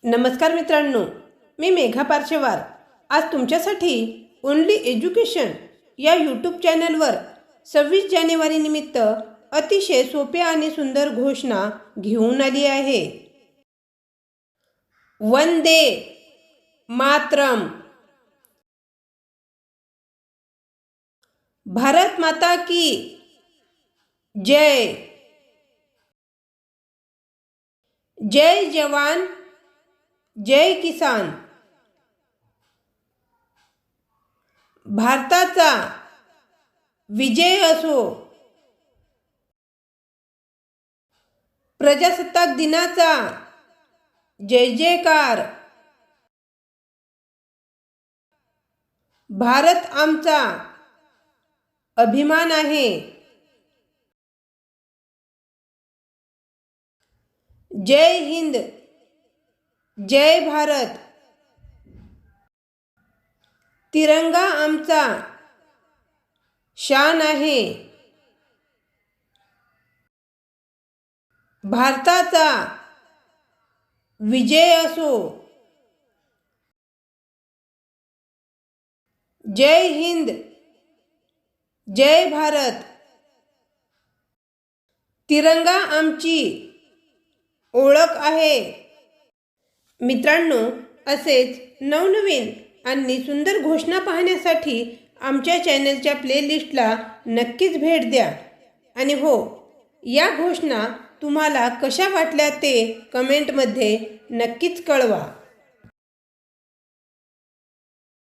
नमस्कार मित्रांनो, मी मेघा पार्शेवार आज तुमच्यासाठी ओनली एज्युकेशन या यूट्यूब चॅनलवर 26 जानेवारी निमित्त अतिशय सोप्या आणि सुंदर घोषणा घेऊन आली आहे। वंदे मातरम। भारत माता की जय। जय जवान जय किसान। भारताचा विजय असो। प्रजासत्ताक दिनाचा जय जयकार। भारत आमचा अभिमान आहे। जय हिंद जय भारत। तिरंगा आमचा शान आहे। भारताचा विजय असो। जय हिंद जय भारत। तिरंगा आमची ओळख आहे। मित्रांनो, असेच नवनवीन आणि सुंदर घोषणा पाहण्यासाठी आमच्या चॅनलच्या प्लेलिस्टला नक्कीच भेट द्या। आणि हो, या घोषणा तुम्हाला कशा वाटल्या ते कमेंटमध्ये नक्कीच कळवा।